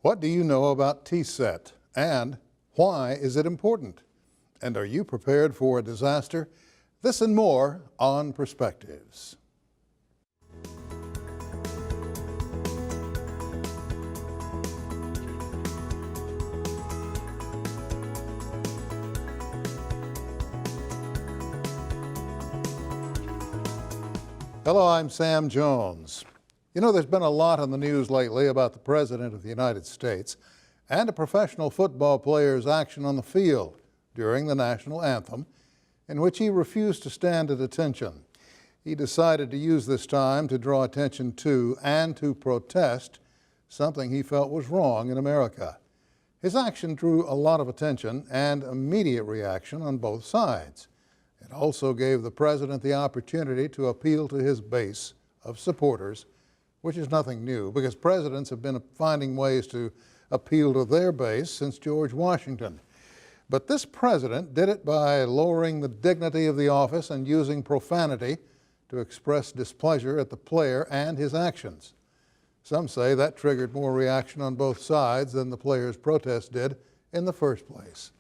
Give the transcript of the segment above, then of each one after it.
What do you know about TSET, and why is it important? And are you prepared for a disaster? This and more on Perspectives. Hello, I'm Sam Jones. You know, there's been a lot in the news lately about the President of the United States and a professional football player's action on the field during the National Anthem, in which he refused to stand at attention. He decided to use this time to draw attention to and to protest something he felt was wrong in America. His action drew a lot of attention and immediate reaction on both sides. It also gave the president the opportunity to appeal to his base of supporters, which is nothing new because presidents have been finding ways to appeal to their base since George Washington. But this president did it by lowering the dignity of the office and using profanity to express displeasure at the player and his actions. Some say that triggered more reaction on both sides than the player's protest did in the first place.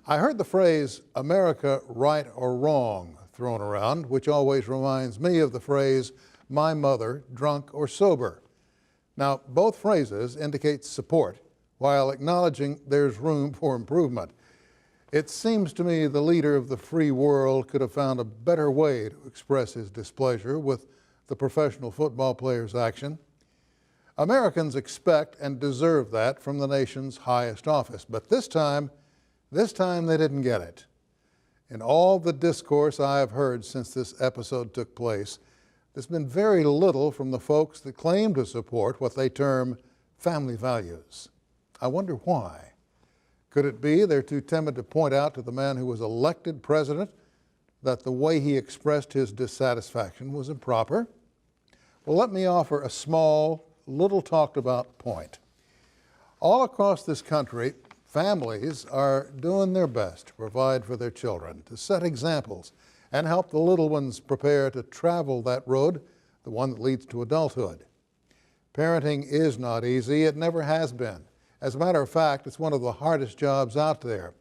I heard the phrase, "America, right or wrong," thrown around, which always reminds me of the phrase, "my mother, drunk or sober." Now, both phrases indicate support while acknowledging there's room for improvement. It seems to me the leader of the free world could have found a better way to express his displeasure with the professional football player's action. Americans expect and deserve that from the nation's highest office, but this time they didn't get it. In all the discourse I have heard since this episode took place, there's been very little from the folks that claim to support what they term family values. I wonder why. Could it be they're too timid to point out to the man who was elected president that the way he expressed his dissatisfaction was improper? Well, let me offer a small, little talked about point. All across this country, families are doing their best to provide for their children, to set examples, and help the little ones prepare to travel that road, the one that leads to adulthood. Parenting is not easy. It never has been. As a matter of fact, it's one of the hardest jobs out there.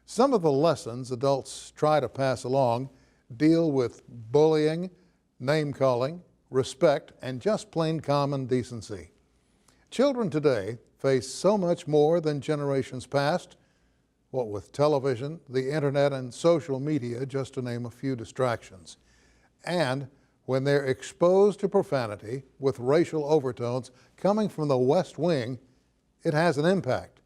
Some of the lessons adults try to pass along deal with bullying, name-calling, respect, and just plain common decency. Children today face so much more than generations past, what with television, the internet, and social media, just to name a few distractions. And when they're exposed to profanity with racial overtones coming from the West Wing, it has an impact.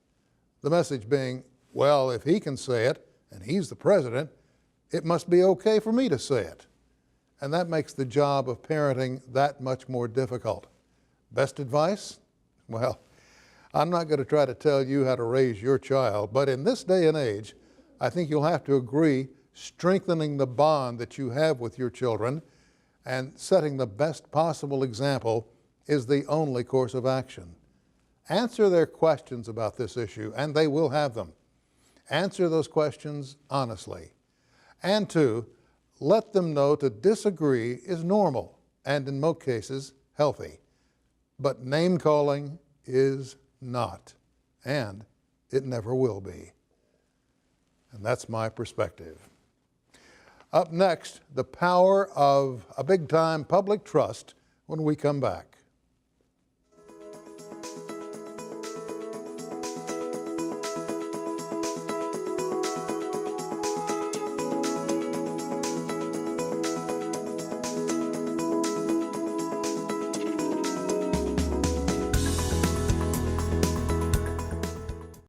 The message being, well, if he can say it, and he's the president, it must be okay for me to say it. And that makes the job of parenting that much more difficult. Best advice? Well, I'm not going to try to tell you how to raise your child, but in this day and age, I think you'll have to agree strengthening the bond that you have with your children and setting the best possible example is the only course of action. Answer their questions about this issue, and they will have them. Answer those questions honestly. And two, let them know to disagree is normal and in most cases healthy. But name-calling is not, and it never will be. And that's my perspective. Up next, the power of a big-time public trust when we come back.